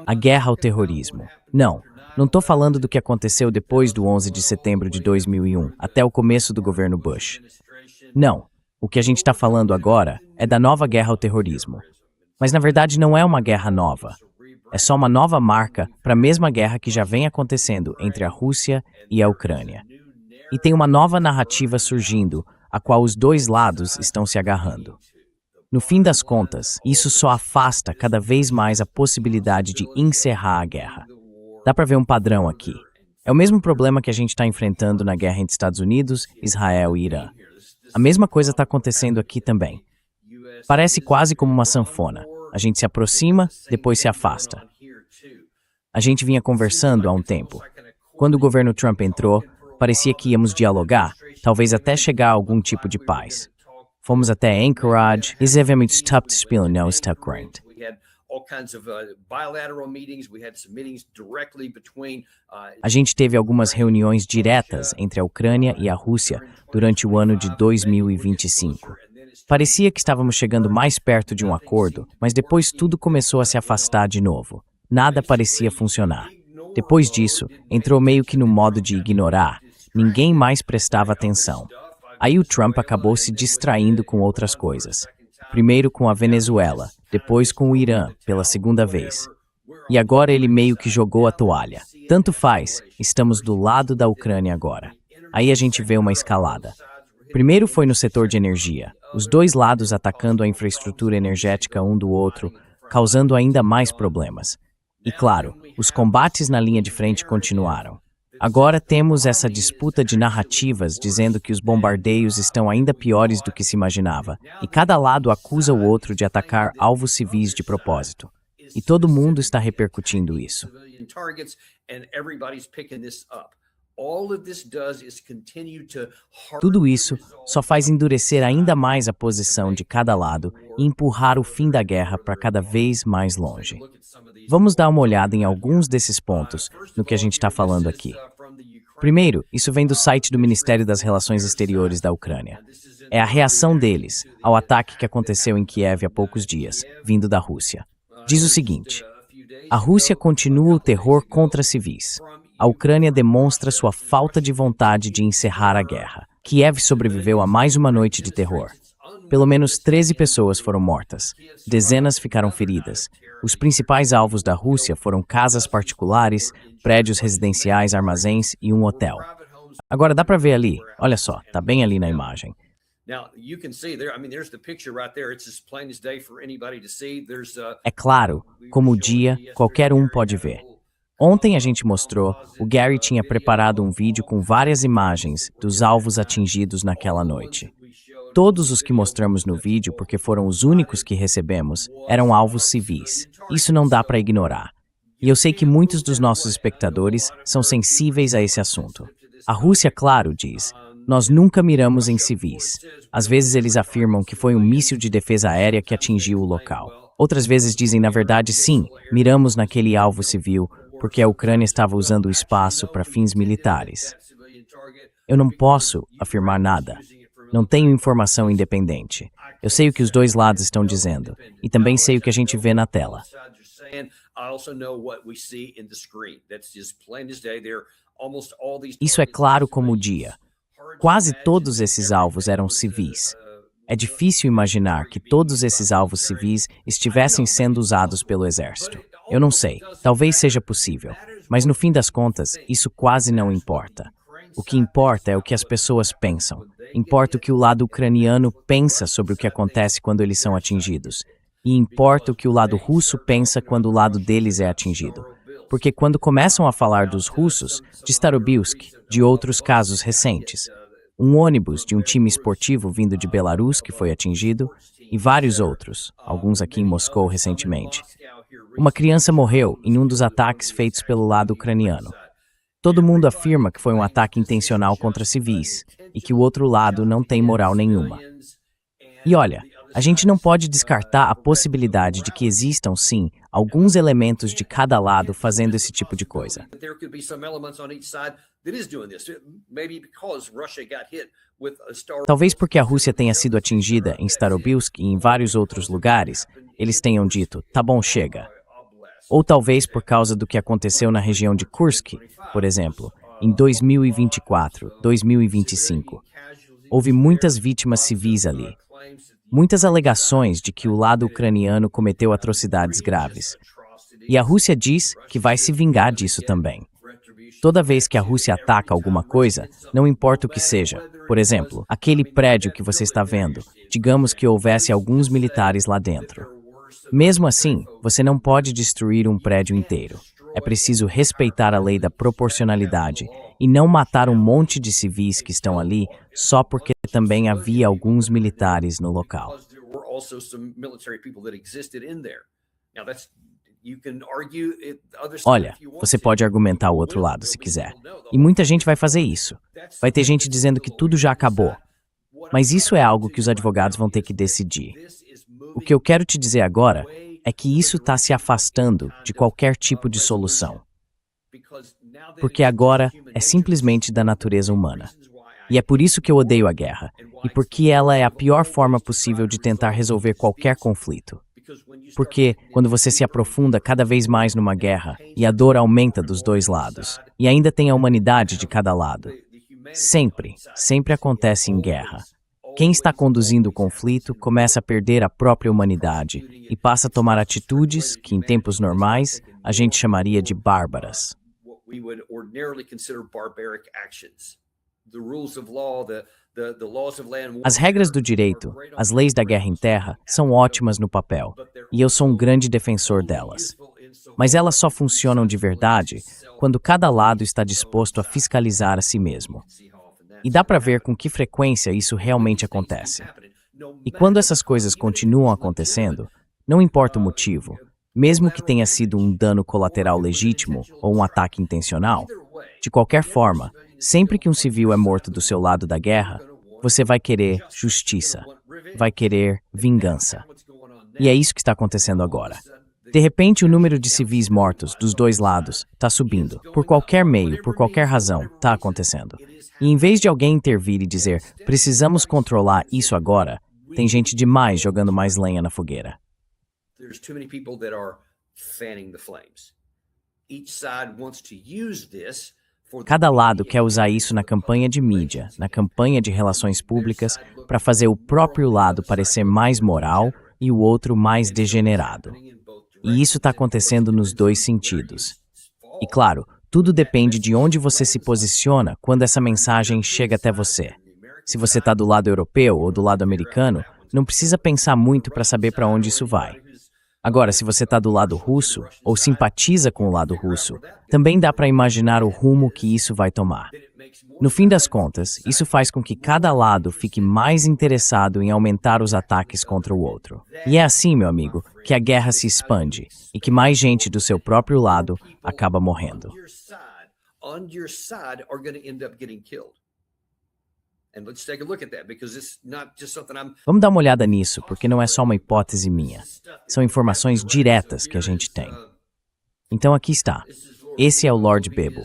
A guerra ao terrorismo. Não estou falando do que aconteceu depois do 11 de setembro de 2001, até o começo do governo Bush. Não, o que a gente está falando agora é da nova guerra ao terrorismo. Mas na verdade não é uma guerra nova. É só uma nova marca para a mesma guerra que já vem acontecendo entre a Rússia e a Ucrânia. E tem uma nova narrativa surgindo, a qual os dois lados estão se agarrando. No fim das contas, isso só afasta cada vez mais a possibilidade de encerrar a guerra. Dá para ver um padrão aqui. É o mesmo problema que a gente está enfrentando na guerra entre Estados Unidos, Israel e Irã. A mesma coisa está acontecendo aqui também. Parece quase como uma sanfona. A gente se aproxima, depois se afasta. A gente vinha conversando há um tempo. Quando o governo Trump entrou, parecia que íamos dialogar, talvez até chegar a algum tipo de paz. Fomos até Anchorage, e devemos stop to spielen no stop grind. A gente teve algumas reuniões diretas entre a Ucrânia e a Rússia durante o ano de 2025. Parecia que estávamos chegando mais perto de um acordo, mas depois tudo começou a se afastar de novo. Nada parecia funcionar. Depois disso, entrou meio que no modo de ignorar. Ninguém mais prestava atenção. Aí o Trump acabou se distraindo com outras coisas. Primeiro com a Venezuela, depois com o Irã, pela segunda vez. E agora ele meio que jogou a toalha. Tanto faz, estamos do lado da Ucrânia agora. Aí a gente vê uma escalada. Primeiro foi no setor de energia, os dois lados atacando a infraestrutura energética um do outro, causando ainda mais problemas. E claro, os combates na linha de frente continuaram. Agora temos essa disputa de narrativas dizendo que os bombardeios estão ainda piores do que se imaginava, e cada lado acusa o outro de atacar alvos civis de propósito. E todo mundo está repercutindo isso. Tudo isso só faz endurecer ainda mais a posição de cada lado e empurrar o fim da guerra para cada vez mais longe. Vamos dar uma olhada em alguns desses pontos no que a gente está falando aqui. Primeiro, isso vem do site do Ministério das Relações Exteriores da Ucrânia. É a reação deles ao ataque que aconteceu em Kiev há poucos dias, vindo da Rússia. Diz o seguinte: a Rússia continua o terror contra civis. A Ucrânia demonstra sua falta de vontade de encerrar a guerra. Kiev sobreviveu a mais uma noite de terror. Pelo menos 13 pessoas foram mortas. Dezenas ficaram feridas. Os principais alvos da Rússia foram casas particulares, prédios residenciais, armazéns e um hotel. Agora dá para ver ali, olha só, tá bem ali na imagem. É claro, como o dia, qualquer um pode ver. Ontem a gente mostrou, o Gary tinha preparado um vídeo com várias imagens dos alvos atingidos naquela noite. Todos os que mostramos no vídeo, porque foram os únicos que recebemos, eram alvos civis. Isso não dá para ignorar. E eu sei que muitos dos nossos espectadores são sensíveis a esse assunto. A Rússia, claro, diz, nós nunca miramos em civis. Às vezes eles afirmam que foi um míssil de defesa aérea que atingiu o local. Outras vezes dizem, na verdade, sim, miramos naquele alvo civil, porque a Ucrânia estava usando o espaço para fins militares. Eu não posso afirmar nada. Não tenho informação independente. Eu sei o que os dois lados estão dizendo, e também sei o que a gente vê na tela. Isso é claro como o dia. Quase todos esses alvos eram civis. É difícil imaginar que todos esses alvos civis estivessem sendo usados pelo exército. Eu não sei, talvez seja possível, mas no fim das contas, isso quase não importa. O que importa é o que as pessoas pensam. Importa o que o lado ucraniano pensa sobre o que acontece quando eles são atingidos. E importa o que o lado russo pensa quando o lado deles é atingido. Porque quando começam a falar dos russos, de Starobilsk, de outros casos recentes, um ônibus de um time esportivo vindo de Belarus que foi atingido, e vários outros, alguns aqui em Moscou recentemente. Uma criança morreu em um dos ataques feitos pelo lado ucraniano. Todo mundo afirma que foi um ataque intencional contra civis e que o outro lado não tem moral nenhuma. E olha, A gente não pode descartar a possibilidade de que existam, sim, alguns elementos de cada lado fazendo esse tipo de coisa. Talvez porque a Rússia tenha sido atingida em Starobilsk e em vários outros lugares, eles tenham dito, tá bom, chega. Ou talvez por causa do que aconteceu na região de Kursk, por exemplo, em 2024, 2025. Houve muitas vítimas civis ali. Muitas alegações de que o lado ucraniano cometeu atrocidades graves. E a Rússia diz que vai se vingar disso também. Toda vez que a Rússia ataca alguma coisa, não importa o que seja, por exemplo, aquele prédio que você está vendo, digamos que houvesse alguns militares lá dentro. Mesmo assim, você não pode destruir um prédio inteiro. É preciso respeitar a lei da proporcionalidade e não matar um monte de civis que estão ali só porque também havia alguns militares no local. Olha, você pode argumentar o outro lado se quiser. E muita gente vai fazer isso. Vai ter gente dizendo que tudo já acabou. Mas isso é algo que os advogados vão ter que decidir. O que eu quero te dizer agora é que isso está se afastando de qualquer tipo de solução. Porque agora é simplesmente da natureza humana. E é por isso que eu odeio a guerra. E porque ela é a pior forma possível de tentar resolver qualquer conflito. Porque, quando você se aprofunda cada vez mais numa guerra, e a dor aumenta dos dois lados, e ainda tem a humanidade de cada lado, sempre acontece em guerra. Quem está conduzindo o conflito começa a perder a própria humanidade e passa a tomar atitudes que, em tempos normais, a gente chamaria de bárbaras. As regras do direito, as leis da guerra em terra, são ótimas no papel, e eu sou um grande defensor delas. Mas elas só funcionam de verdade quando cada lado está disposto a fiscalizar a si mesmo. E dá para ver com que frequência isso realmente acontece. E quando essas coisas continuam acontecendo, não importa o motivo, mesmo que tenha sido um dano colateral legítimo ou um ataque intencional, de qualquer forma, sempre que um civil é morto do seu lado da guerra, você vai querer justiça, vai querer vingança. E é isso que está acontecendo agora. De repente, o número de civis mortos dos dois lados está subindo. Por qualquer meio, por qualquer razão, está acontecendo. E em vez de alguém intervir e dizer, precisamos controlar isso agora, tem gente demais jogando mais lenha na fogueira. Cada lado quer usar isso na campanha de mídia, na campanha de relações públicas, para fazer o próprio lado parecer mais moral e o outro mais degenerado. E isso está acontecendo nos dois sentidos. E claro, tudo depende de onde você se posiciona quando essa mensagem chega até você. Se você está do lado europeu ou do lado americano, não precisa pensar muito para saber para onde isso vai. Agora, se você está do lado russo ou simpatiza com o lado russo, também dá para imaginar o rumo que isso vai tomar. No fim das contas, isso faz com que cada lado fique mais interessado em aumentar os ataques contra o outro. E é assim, meu amigo, que a guerra se expande e que mais gente do seu próprio lado acaba morrendo. Vamos dar uma olhada nisso, porque não é só uma hipótese minha. São informações diretas que a gente tem. Então aqui está. Esse é o Lord Bebo.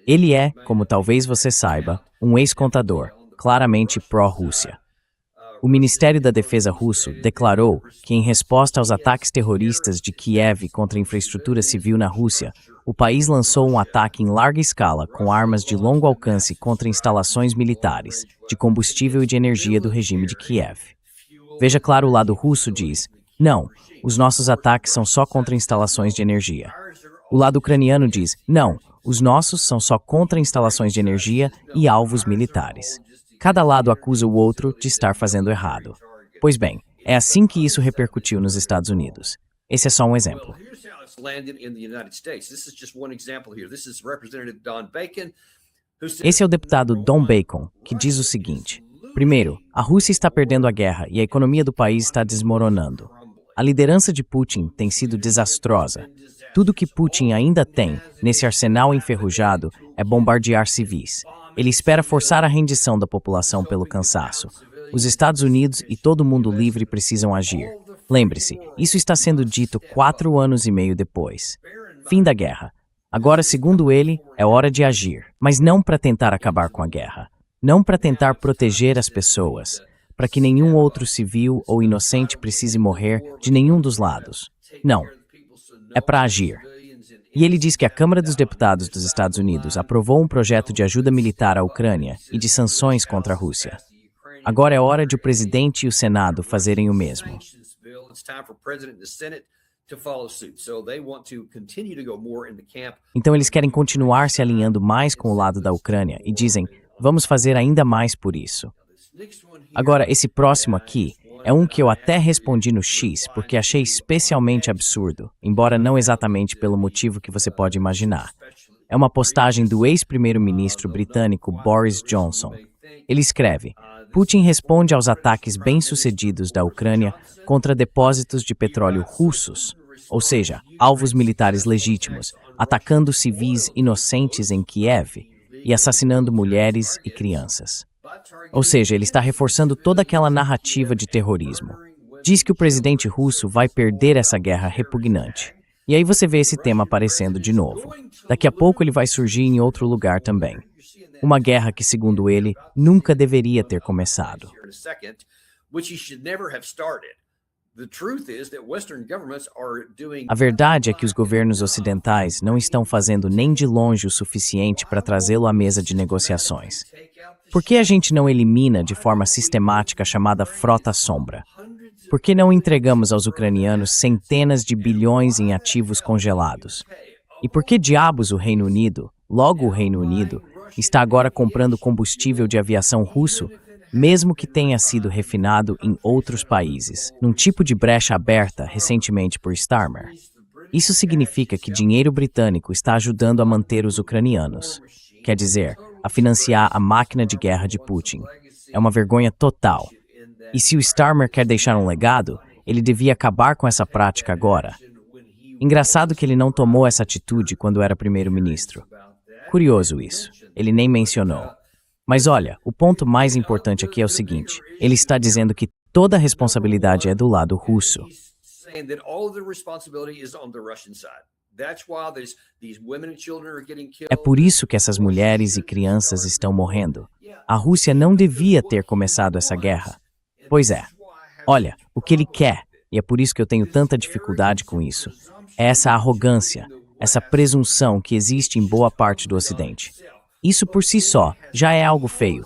Ele é, como talvez você saiba, um ex-contador, claramente pró-Rússia. O Ministério da Defesa russo declarou que, em resposta aos ataques terroristas de Kiev contra a infraestrutura civil na Rússia, o país lançou um ataque em larga escala com armas de longo alcance contra instalações militares, de combustível e de energia do regime de Kiev. Veja claro, o lado russo diz, não, os nossos ataques são só contra instalações de energia. O lado ucraniano diz, não, os nossos são só contra instalações de energia e alvos militares. Cada lado acusa o outro de estar fazendo errado. Pois bem, é assim que isso repercutiu nos Estados Unidos. Esse é só um exemplo. Esse é o deputado Don Bacon, que diz o seguinte: primeiro, a Rússia está perdendo a guerra e a economia do país está desmoronando. A liderança de Putin tem sido desastrosa. Tudo que Putin ainda tem, nesse arsenal enferrujado, é bombardear civis. Ele espera forçar a rendição da população pelo cansaço. Os Estados Unidos e todo mundo livre precisam agir. Lembre-se, isso está sendo dito 4 anos e meio depois. Fim da guerra. Agora, segundo ele, é hora de agir. Mas não para tentar acabar com a guerra. Não para tentar proteger as pessoas. Para que nenhum outro civil ou inocente precise morrer de nenhum dos lados. Não. É para agir. E ele diz que a Câmara dos Deputados dos Estados Unidos aprovou um projeto de ajuda militar à Ucrânia e de sanções contra a Rússia. Agora é hora de o presidente e o Senado fazerem o mesmo. Então eles querem continuar se alinhando mais com o lado da Ucrânia e dizem, vamos fazer ainda mais por isso. Agora, esse próximo aqui é um que eu até respondi no X porque achei especialmente absurdo, embora não exatamente pelo motivo que você pode imaginar. É uma postagem do ex-primeiro-ministro britânico Boris Johnson. Ele escreve, Putin responde aos ataques bem-sucedidos da Ucrânia contra depósitos de petróleo russos, ou seja, alvos militares legítimos, atacando civis inocentes em Kiev e assassinando mulheres e crianças. Ou seja, ele está reforçando toda aquela narrativa de terrorismo. Diz que o presidente russo vai perder essa guerra repugnante. E aí você vê esse tema aparecendo de novo. Daqui a pouco ele vai surgir em outro lugar também. Uma guerra que, segundo ele, nunca deveria ter começado. A verdade é que os governos ocidentais não estão fazendo nem de longe o suficiente para trazê-lo à mesa de negociações. Por que a gente não elimina de forma sistemática a chamada frota sombra? Por que não entregamos aos ucranianos centenas de bilhões em ativos congelados? E por que diabos o Reino Unido, logo o Reino Unido, está agora comprando combustível de aviação russo, mesmo que tenha sido refinado em outros países, num tipo de brecha aberta recentemente por Starmer? Isso significa que dinheiro britânico está ajudando a manter os ucranianos. Quer dizer, a financiar a máquina de guerra de Putin. É uma vergonha total. E se o Starmer quer deixar um legado, ele devia acabar com essa prática agora. Engraçado que ele não tomou essa atitude quando era primeiro-ministro. Curioso isso. Ele nem mencionou. Mas olha, o ponto mais importante aqui é o seguinte. Ele está dizendo que toda a responsabilidade é do lado russo. É por isso que essas mulheres e crianças estão morrendo. A Rússia não devia ter começado essa guerra. Pois é. Olha, o que ele quer, e é por isso que eu tenho tanta dificuldade com isso, é essa arrogância, essa presunção que existe em boa parte do Ocidente. Isso por si só já é algo feio.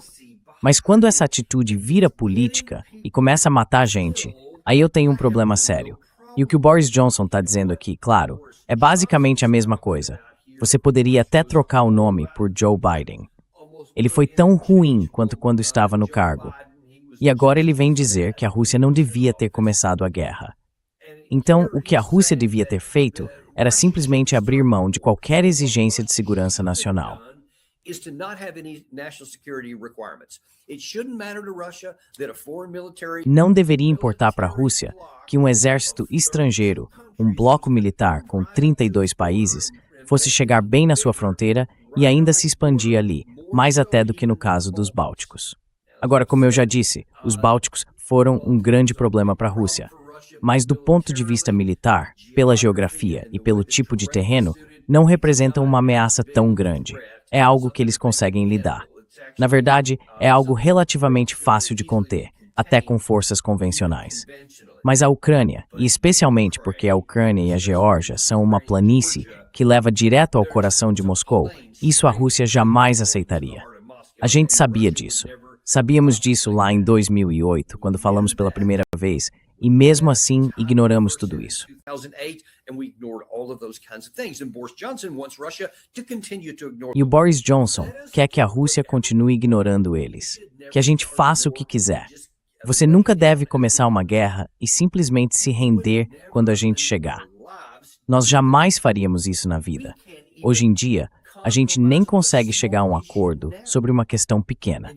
Mas quando essa atitude vira política e começa a matar gente, aí eu tenho um problema sério. E o que o Boris Johnson está dizendo aqui, claro, é basicamente a mesma coisa. Você poderia até trocar o nome por Joe Biden. Ele foi tão ruim quanto quando estava no cargo. E agora ele vem dizer que a Rússia não devia ter começado a guerra. Então, o que a Rússia devia ter feito era simplesmente abrir mão de qualquer exigência de segurança nacional. Não deveria importar para a Rússia que um exército estrangeiro, um bloco militar com 32 países, fosse chegar bem na sua fronteira e ainda se expandir ali, mais até do que no caso dos Bálticos. Agora, como eu já disse, os Bálticos foram um grande problema para a Rússia. Mas do ponto de vista militar, pela geografia e pelo tipo de terreno, não representam uma ameaça tão grande. É algo que eles conseguem lidar. Na verdade, é algo relativamente fácil de conter, até com forças convencionais. Mas a Ucrânia, e especialmente porque a Ucrânia e a Geórgia são uma planície que leva direto ao coração de Moscou, isso a Rússia jamais aceitaria. A gente sabia disso. Sabíamos disso lá em 2008, quando falamos pela primeira vez, e mesmo assim ignoramos tudo isso. E o Boris Johnson quer que a Rússia continue ignorando eles, que a gente faça o que quiser. Você nunca deve começar uma guerra e simplesmente se render quando a gente chegar. Nós jamais faríamos isso na vida. Hoje em dia, a gente nem consegue chegar a um acordo sobre uma questão pequena.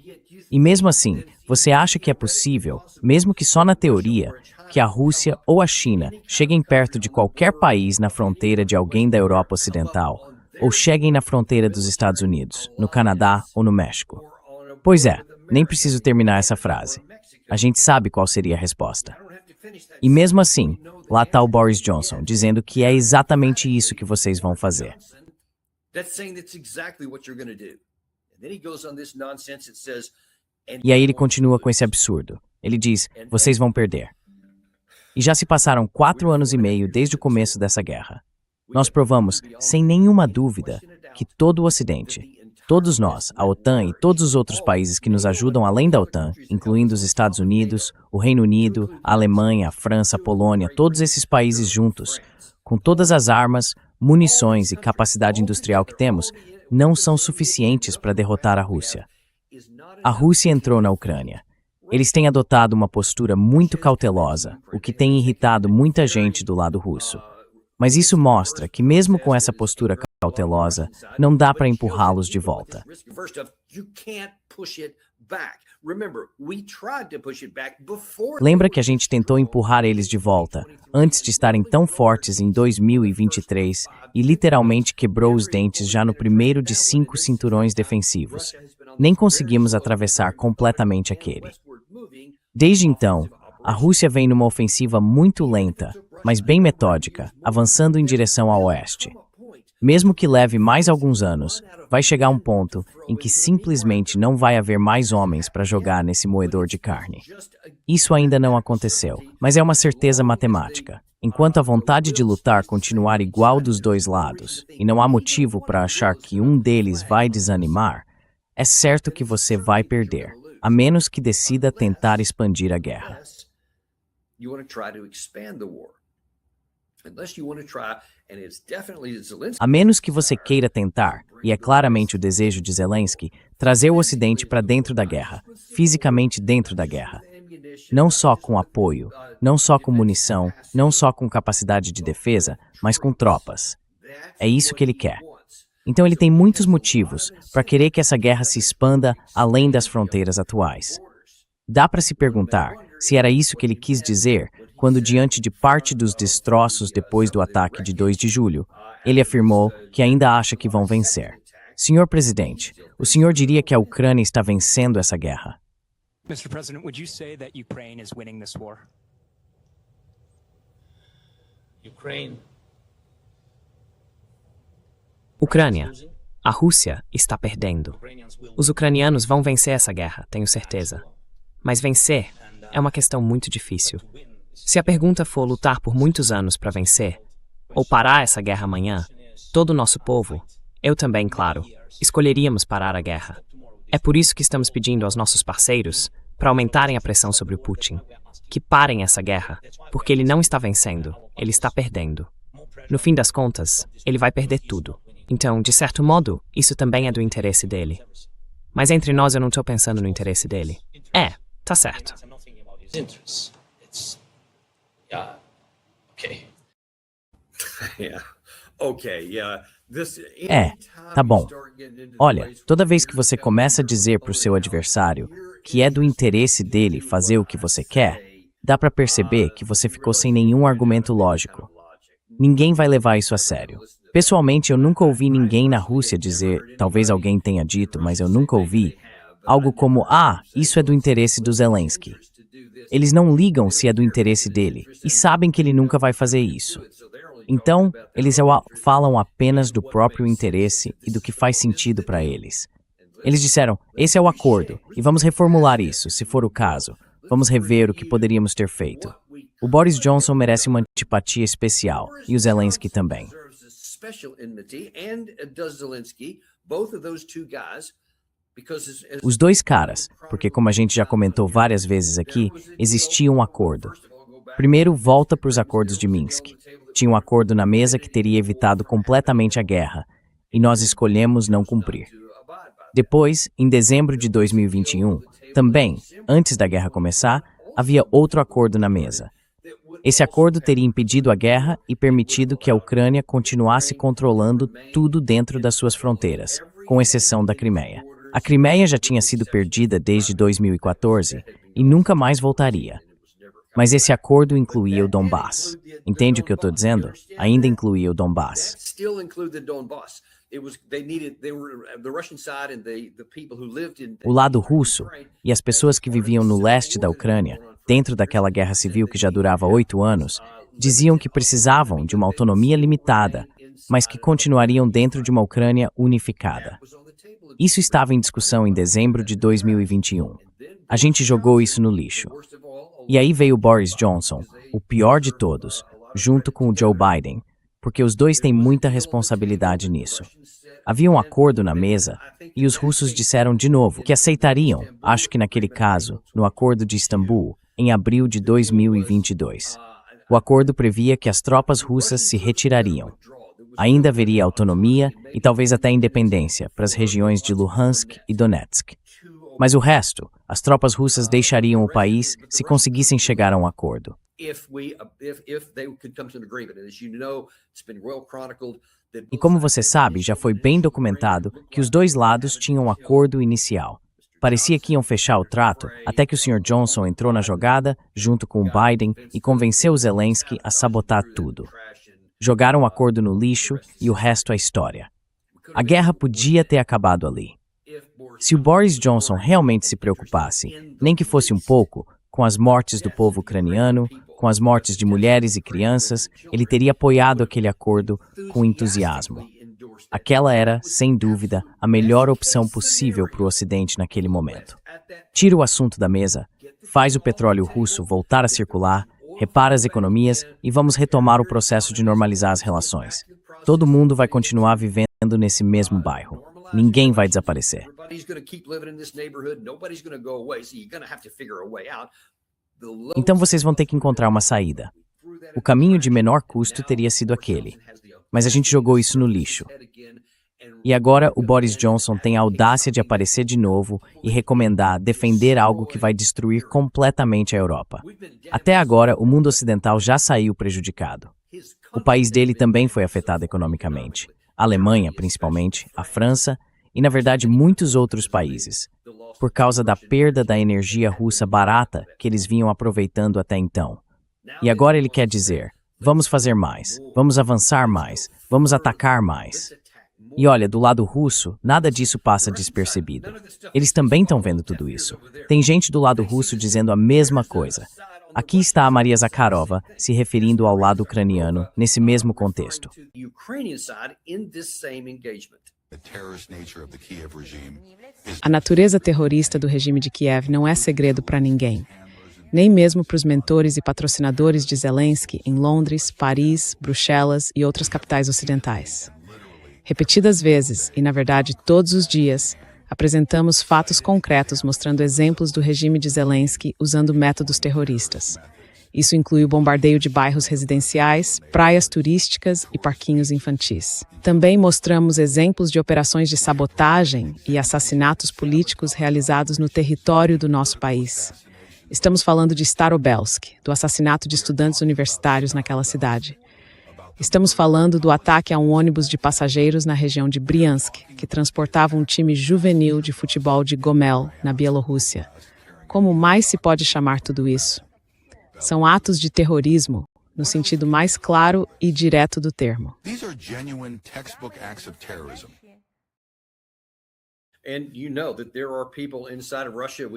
E mesmo assim, você acha que é possível, mesmo que só na teoria, que a Rússia ou a China cheguem perto de qualquer país na fronteira de alguém da Europa Ocidental, ou cheguem na fronteira dos Estados Unidos, no Canadá ou no México? Pois é, nem preciso terminar essa frase. A gente sabe qual seria a resposta. E mesmo assim, lá está o Boris Johnson, dizendo que é exatamente isso que vocês vão fazer. E aí ele continua com esse absurdo. Ele diz, vocês vão perder. E já se passaram 4 anos e meio desde o começo dessa guerra. Nós provamos, sem nenhuma dúvida, que todo o Ocidente, todos nós, a OTAN e todos os outros países que nos ajudam além da OTAN, incluindo os Estados Unidos, o Reino Unido, a Alemanha, a França, a Polônia, todos esses países juntos, com todas as armas, munições e capacidade industrial que temos, não são suficientes para derrotar a Rússia. A Rússia entrou na Ucrânia. Eles têm adotado uma postura muito cautelosa, o que tem irritado muita gente do lado russo. Mas isso mostra que mesmo com essa postura cautelosa, não dá para empurrá-los de volta. Lembra que a gente tentou empurrar eles de volta, antes de estarem tão fortes em 2023, e literalmente quebrou os dentes já no primeiro de 5 cinturões defensivos. Nem conseguimos atravessar completamente aquele. Desde então, a Rússia vem numa ofensiva muito lenta, mas bem metódica, avançando em direção ao oeste. Mesmo que leve mais alguns anos, vai chegar um ponto em que simplesmente não vai haver mais homens para jogar nesse moedor de carne. Isso ainda não aconteceu, mas é uma certeza matemática. Enquanto a vontade de lutar continuar igual dos dois lados, e não há motivo para achar que um deles vai desanimar, é certo que você vai perder, a menos que decida tentar expandir a guerra. A menos que você queira tentar, e é claramente o desejo de Zelensky, trazer o Ocidente para dentro da guerra, fisicamente dentro da guerra. Não só com apoio, não só com munição, não só com capacidade de defesa, mas com tropas. É isso que ele quer. Então ele tem muitos motivos para querer que essa guerra se expanda além das fronteiras atuais. Dá para se perguntar se era isso que ele quis dizer quando, diante de parte dos destroços depois do ataque de 2 de julho, ele afirmou que ainda acha que vão vencer. Senhor presidente, o senhor diria que a Ucrânia está vencendo essa guerra? Mr. President, would you say that Ukraine is winning this war? Ucrânia. A Rússia está perdendo. Os ucranianos vão vencer essa guerra, tenho certeza. Mas vencer é uma questão muito difícil. Se a pergunta for lutar por muitos anos para vencer, ou parar essa guerra amanhã, todo o nosso povo, eu também, claro, escolheríamos parar a guerra. É por isso que estamos pedindo aos nossos parceiros para aumentarem a pressão sobre o Putin, que parem essa guerra, porque ele não está vencendo, ele está perdendo. No fim das contas, ele vai perder tudo. Então, de certo modo, isso também é do interesse dele. Mas entre nós eu não estou pensando no interesse dele. Tá certo. Tá bom. Olha, toda vez que você começa a dizer para o seu adversário que é do interesse dele fazer o que você quer, dá para perceber que você ficou sem nenhum argumento lógico. Ninguém vai levar isso a sério. Pessoalmente, eu nunca ouvi ninguém na Rússia dizer, talvez alguém tenha dito, mas eu nunca ouvi, algo como, isso é do interesse do Zelensky. Eles não ligam se é do interesse dele, e sabem que ele nunca vai fazer isso. Então, eles falam apenas do próprio interesse e do que faz sentido para eles. Eles disseram, esse é o acordo, e vamos reformular isso, se for o caso. Vamos rever o que poderíamos ter feito. O Boris Johnson merece uma antipatia especial, e o Zelensky também. Os dois caras, porque como a gente já comentou várias vezes aqui, existia um acordo. Primeiro, volta para os acordos de Minsk. Tinha um acordo na mesa que teria evitado completamente a guerra, e nós escolhemos não cumprir. Depois, em dezembro de 2021, também, antes da guerra começar, havia outro acordo na mesa. Esse acordo teria impedido a guerra e permitido que a Ucrânia continuasse controlando tudo dentro das suas fronteiras, com exceção da Crimeia. A Crimeia já tinha sido perdida desde 2014 e nunca mais voltaria. Mas esse acordo incluía o Donbass. Entende o que eu estou dizendo? Ainda incluía o Donbass. O lado russo e as pessoas que viviam no leste da Ucrânia, dentro daquela guerra civil que já durava 8 anos, diziam que precisavam de uma autonomia limitada, mas que continuariam dentro de uma Ucrânia unificada. Isso estava em discussão em dezembro de 2021. A gente jogou isso no lixo. E aí veio Boris Johnson, o pior de todos, junto com o Joe Biden, porque os dois têm muita responsabilidade nisso. Havia um acordo na mesa e os russos disseram de novo que aceitariam, acho que naquele caso, no Acordo de Istambul, em abril de 2022. O acordo previa que as tropas russas se retirariam. Ainda haveria autonomia e talvez até independência para as regiões de Luhansk e Donetsk. Mas o resto, as tropas russas deixariam o país se conseguissem chegar a um acordo. E como você sabe, já foi bem documentado que os dois lados tinham um acordo inicial. Parecia que iam fechar o trato até que o Sr. Johnson entrou na jogada, junto com o Biden, e convenceu Zelensky a sabotar tudo. Jogaram o acordo no lixo e o resto é história. A guerra podia ter acabado ali. Se o Boris Johnson realmente se preocupasse, nem que fosse um pouco, com as mortes do povo ucraniano, com as mortes de mulheres e crianças, ele teria apoiado aquele acordo com entusiasmo. Aquela era, sem dúvida, a melhor opção possível para o Ocidente naquele momento. Tira o assunto da mesa, faz o petróleo russo voltar a circular, repara as economias e vamos retomar o processo de normalizar as relações. Todo mundo vai continuar vivendo nesse mesmo bairro. Ninguém vai desaparecer. Então vocês vão ter que encontrar uma saída. O caminho de menor custo teria sido aquele. Mas a gente jogou isso no lixo. E agora o Boris Johnson tem a audácia de aparecer de novo e recomendar, defender algo que vai destruir completamente a Europa. Até agora, o mundo ocidental já saiu prejudicado. O país dele também foi afetado economicamente. A Alemanha, principalmente, a França e, na verdade, muitos outros países, por causa da perda da energia russa barata que eles vinham aproveitando até então. E agora ele quer dizer, vamos fazer mais, vamos avançar mais, vamos atacar mais. E olha, do lado russo, nada disso passa despercebido. Eles também estão vendo tudo isso. Tem gente do lado russo dizendo a mesma coisa. Aqui está a Maria Zakharova se referindo ao lado ucraniano nesse mesmo contexto. A natureza terrorista do regime de Kiev não é segredo para ninguém. Nem mesmo para os mentores e patrocinadores de Zelensky em Londres, Paris, Bruxelas e outras capitais ocidentais. Repetidas vezes, e na verdade todos os dias, apresentamos fatos concretos mostrando exemplos do regime de Zelensky usando métodos terroristas. Isso inclui o bombardeio de bairros residenciais, praias turísticas e parquinhos infantis. Também mostramos exemplos de operações de sabotagem e assassinatos políticos realizados no território do nosso país. Estamos falando de Starobelsk, do assassinato de estudantes universitários naquela cidade. Estamos falando do ataque a um ônibus de passageiros na região de Briansk, que transportava um time juvenil de futebol de Gomel, na Bielorrússia. Como mais se pode chamar tudo isso? São atos de terrorismo, no sentido mais claro e direto do termo.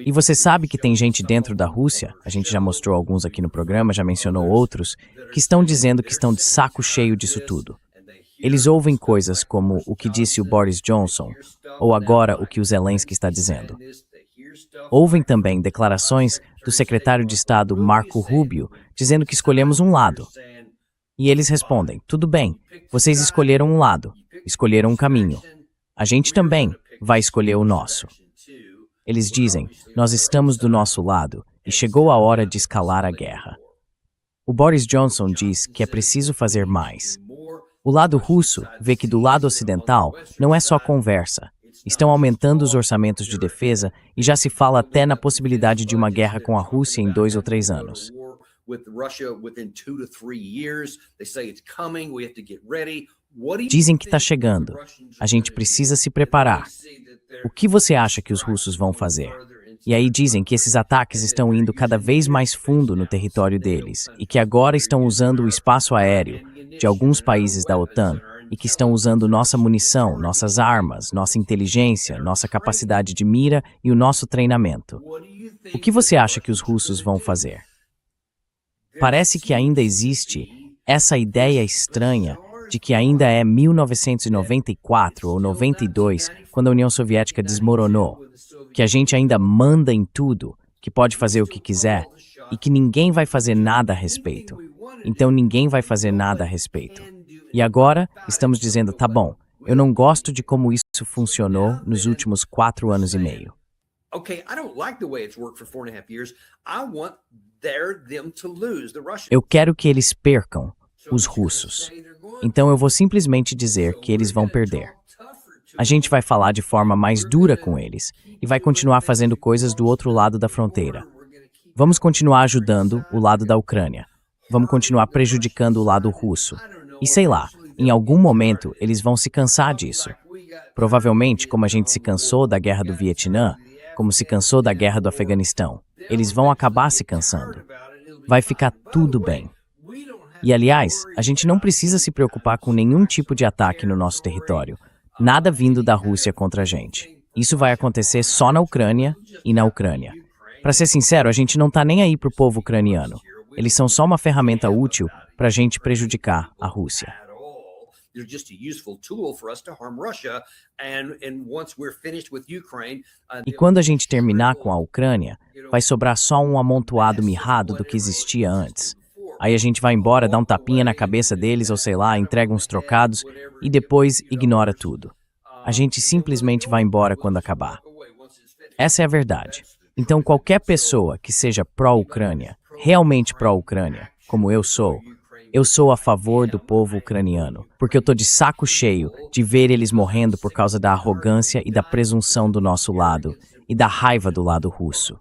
E você sabe que tem gente dentro da Rússia, a gente já mostrou alguns aqui no programa, já mencionou outros, que estão dizendo que estão de saco cheio disso tudo. Eles ouvem coisas como o que disse o Boris Johnson, ou agora o que o Zelensky está dizendo. Ouvem também declarações do secretário de Estado Marco Rubio, dizendo que escolhemos um lado. E eles respondem, tudo bem, vocês escolheram um lado, escolheram um caminho. A gente também vai escolher o nosso. Eles dizem, nós estamos do nosso lado e chegou a hora de escalar a guerra. O Boris Johnson diz que é preciso fazer mais. O lado russo vê que do lado ocidental não é só conversa. Estão aumentando os orçamentos de defesa e já se fala até na possibilidade de uma guerra com a Rússia em 2 ou 3 anos. Dizem que está chegando. A gente precisa se preparar. O que você acha que os russos vão fazer? E aí dizem que esses ataques estão indo cada vez mais fundo no território deles e que agora estão usando o espaço aéreo de alguns países da OTAN e que estão usando nossa munição, nossas armas, nossa inteligência, nossa capacidade de mira e o nosso treinamento. O que você acha que os russos vão fazer? Parece que ainda existe essa ideia estranha de que ainda é 1994 ou 92, quando a União Soviética desmoronou, que a gente ainda manda em tudo, que pode fazer o que quiser e que ninguém vai fazer nada a respeito. Então ninguém vai fazer nada a respeito. E agora estamos dizendo, tá bom, eu não gosto de como isso funcionou nos últimos 4 anos e meio. Eu quero que eles percam, os russos. Então eu vou simplesmente dizer que eles vão perder. A gente vai falar de forma mais dura com eles e vai continuar fazendo coisas do outro lado da fronteira. Vamos continuar ajudando o lado da Ucrânia. Vamos continuar prejudicando o lado russo. E sei lá, em algum momento eles vão se cansar disso. Provavelmente, como a gente se cansou da guerra do Vietnã, como se cansou da guerra do Afeganistão, eles vão acabar se cansando. Vai ficar tudo bem. E, aliás, a gente não precisa se preocupar com nenhum tipo de ataque no nosso território. Nada vindo da Rússia contra a gente. Isso vai acontecer só na Ucrânia e na Ucrânia. Para ser sincero, a gente não tá nem aí pro povo ucraniano. Eles são só uma ferramenta útil pra gente prejudicar a Rússia. E quando a gente terminar com a Ucrânia, vai sobrar só um amontoado mirrado do que existia antes. Aí a gente vai embora, dá um tapinha na cabeça deles, ou sei lá, entrega uns trocados e depois ignora tudo. A gente simplesmente vai embora quando acabar. Essa é a verdade. Então qualquer pessoa que seja pró-Ucrânia, realmente pró-Ucrânia, como eu sou a favor do povo ucraniano, porque eu tô de saco cheio de ver eles morrendo por causa da arrogância e da presunção do nosso lado e da raiva do lado russo.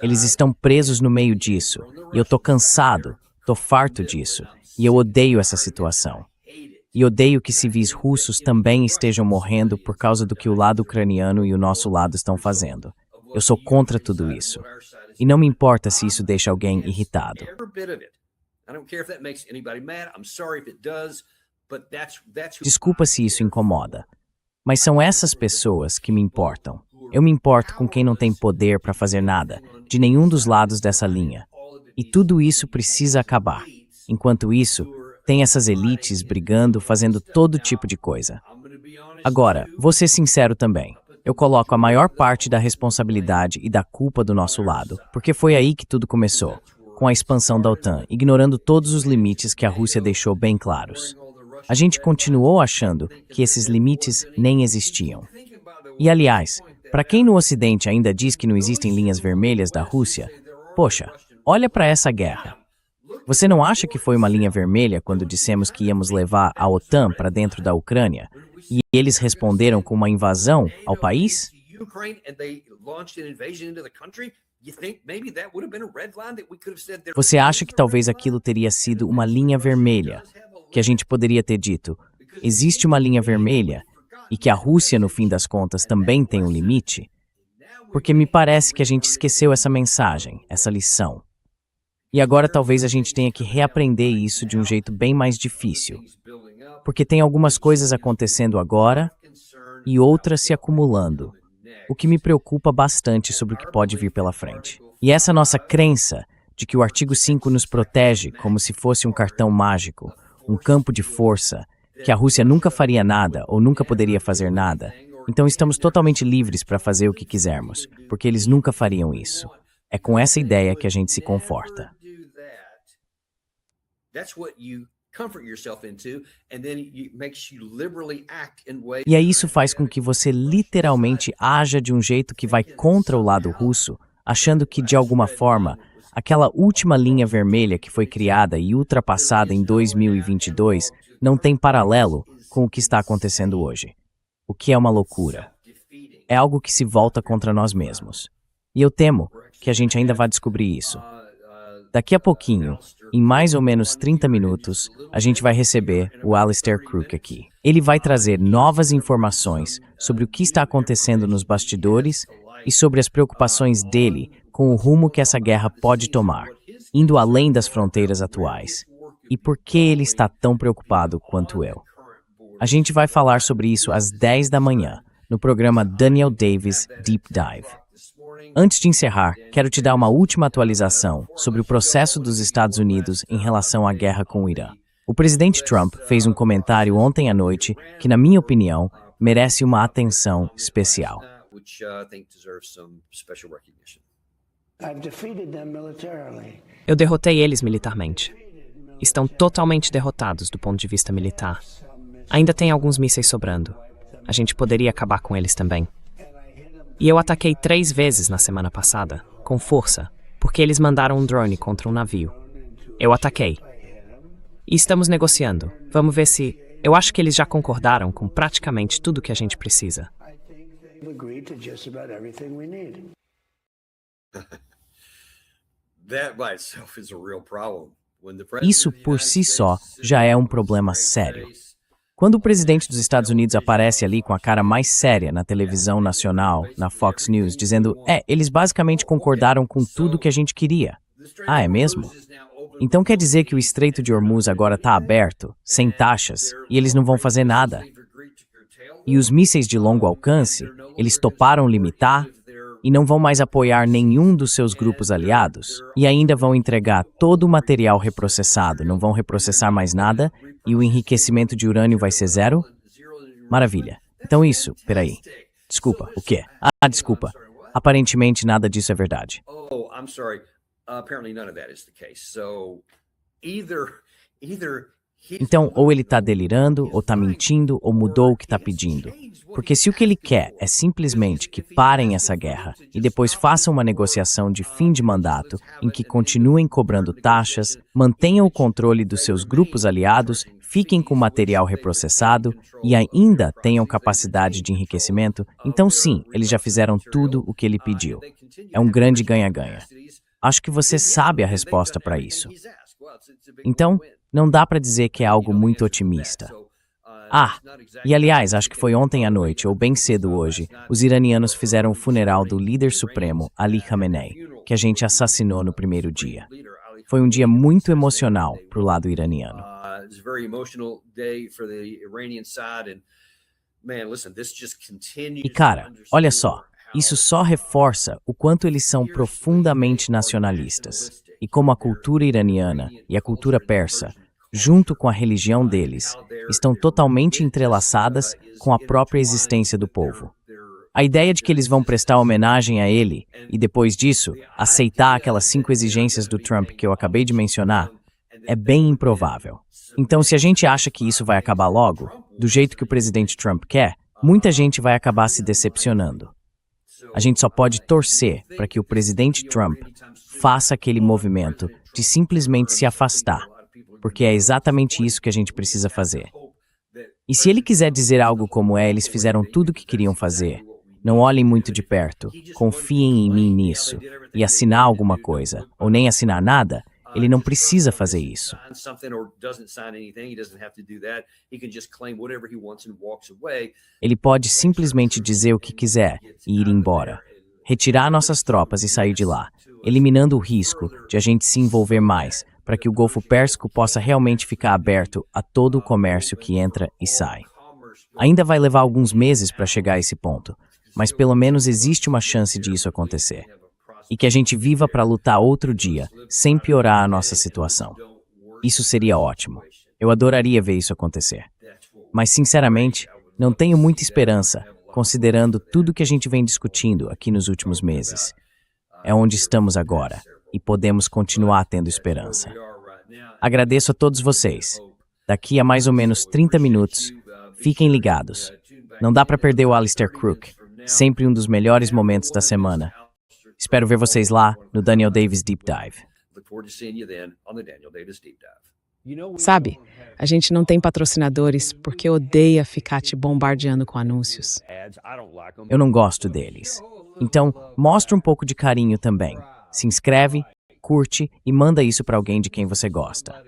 Eles estão presos no meio disso e eu tô cansado. Tô farto disso, e eu odeio essa situação. E odeio que civis russos também estejam morrendo por causa do que o lado ucraniano e o nosso lado estão fazendo. Eu sou contra tudo isso. E não me importa se isso deixa alguém irritado. Desculpa se isso incomoda, mas são essas pessoas que me importam. Eu me importo com quem não tem poder para fazer nada, de nenhum dos lados dessa linha. E tudo isso precisa acabar. Enquanto isso, tem essas elites brigando, fazendo todo tipo de coisa. Agora, vou ser sincero também. Eu coloco a maior parte da responsabilidade e da culpa do nosso lado, porque foi aí que tudo começou, com a expansão da OTAN, ignorando todos os limites que a Rússia deixou bem claros. A gente continuou achando que esses limites nem existiam. E, aliás, para quem no Ocidente ainda diz que não existem linhas vermelhas da Rússia, poxa, olha para essa guerra. Você não acha que foi uma linha vermelha quando dissemos que íamos levar a OTAN para dentro da Ucrânia e eles responderam com uma invasão ao país? Você acha que talvez aquilo teria sido uma linha vermelha, que a gente poderia ter dito, existe uma linha vermelha e que a Rússia, no fim das contas, também tem um limite? Porque me parece que a gente esqueceu essa mensagem, essa lição. E agora talvez a gente tenha que reaprender isso de um jeito bem mais difícil. Porque tem algumas coisas acontecendo agora e outras se acumulando, o que me preocupa bastante sobre o que pode vir pela frente. E essa nossa crença de que o artigo 5 nos protege como se fosse um cartão mágico, um campo de força, que a Rússia nunca faria nada ou nunca poderia fazer nada, então estamos totalmente livres para fazer o que quisermos, porque eles nunca fariam isso. É com essa ideia que a gente se conforta. E aí isso faz com que você literalmente haja de um jeito que vai contra o lado russo, achando que, de alguma forma, aquela última linha vermelha que foi criada e ultrapassada em 2022 não tem paralelo com o que está acontecendo hoje. O que é uma loucura. É algo que se volta contra nós mesmos. E eu temo que a gente ainda vai descobrir isso. Daqui a pouquinho, em mais ou menos 30 minutos, a gente vai receber o Alistair Crook aqui. Ele vai trazer novas informações sobre o que está acontecendo nos bastidores e sobre as preocupações dele com o rumo que essa guerra pode tomar, indo além das fronteiras atuais. E por que ele está tão preocupado quanto eu. A gente vai falar sobre isso às 10 da manhã, no programa Daniel Davis Deep Dive. Antes de encerrar, quero te dar uma última atualização sobre o processo dos Estados Unidos em relação à guerra com o Irã. O presidente Trump fez um comentário ontem à noite que, na minha opinião, merece uma atenção especial. Eu derrotei eles militarmente. Estão totalmente derrotados do ponto de vista militar. Ainda tem alguns mísseis sobrando. A gente poderia acabar com eles também. E eu ataquei 3 vezes na semana passada, com força, porque eles mandaram um drone contra um navio. Eu ataquei. E estamos negociando. Vamos ver se... Eu acho que eles já concordaram com praticamente tudo que a gente precisa. Isso por si só já é um problema sério. Quando o presidente dos Estados Unidos aparece ali com a cara mais séria na televisão nacional, na Fox News, dizendo, eles basicamente concordaram com tudo que a gente queria. Ah, é mesmo? Então quer dizer que o Estreito de Hormuz agora está aberto, sem taxas, e eles não vão fazer nada? E os mísseis de longo alcance, eles toparam limitar e não vão mais apoiar nenhum dos seus grupos aliados? E ainda vão entregar todo o material reprocessado, não vão reprocessar mais nada? E o enriquecimento de urânio vai ser 0? Maravilha. Então isso, peraí. Desculpa, o quê? Ah, desculpa. Aparentemente nada disso é verdade. Então, ou ele está delirando, ou está mentindo, ou mudou o que está pedindo. Porque se o que ele quer é simplesmente que parem essa guerra e depois façam uma negociação de fim de mandato em que continuem cobrando taxas, mantenham o controle dos seus grupos aliados, fiquem com material reprocessado e ainda tenham capacidade de enriquecimento, então sim, eles já fizeram tudo o que ele pediu. É um grande ganha-ganha. Acho que você sabe a resposta para isso. Então, não dá para dizer que é algo muito otimista. E aliás, acho que foi ontem à noite, ou bem cedo hoje, os iranianos fizeram o funeral do líder supremo, Ali Khamenei, que a gente assassinou no primeiro dia. Foi um dia muito emocional para o lado iraniano. E cara, olha só, isso só reforça o quanto eles são profundamente nacionalistas. E como a cultura iraniana e a cultura persa, junto com a religião deles, estão totalmente entrelaçadas com a própria existência do povo. A ideia de que eles vão prestar homenagem a ele e, depois disso, aceitar aquelas 5 exigências do Trump que eu acabei de mencionar, é bem improvável. Então, se a gente acha que isso vai acabar logo, do jeito que o presidente Trump quer, muita gente vai acabar se decepcionando. A gente só pode torcer para que o presidente Trump faça aquele movimento de simplesmente se afastar, porque é exatamente isso que a gente precisa fazer. E se ele quiser dizer algo como eles fizeram tudo o que queriam fazer, não olhem muito de perto, confiem em mim nisso, e assinar alguma coisa, ou nem assinar nada, ele não precisa fazer isso. Ele pode simplesmente dizer o que quiser e ir embora. Retirar nossas tropas e sair de lá, eliminando o risco de a gente se envolver mais, para que o Golfo Pérsico possa realmente ficar aberto a todo o comércio que entra e sai. Ainda vai levar alguns meses para chegar a esse ponto, mas pelo menos existe uma chance de isso acontecer. E que a gente viva para lutar outro dia, sem piorar a nossa situação. Isso seria ótimo. Eu adoraria ver isso acontecer. Mas, sinceramente, não tenho muita esperança, considerando tudo que a gente vem discutindo aqui nos últimos meses. É onde estamos agora, e podemos continuar tendo esperança. Agradeço a todos vocês. Daqui a mais ou menos 30 minutos, fiquem ligados. Não dá para perder o Alistair Crook, sempre um dos melhores momentos da semana. Espero ver vocês lá no Daniel Davis Deep Dive. Sabe, a gente não tem patrocinadores porque odeia ficar te bombardeando com anúncios. Eu não gosto deles. Então, mostra um pouco de carinho também. Se inscreve, curte e manda isso para alguém de quem você gosta.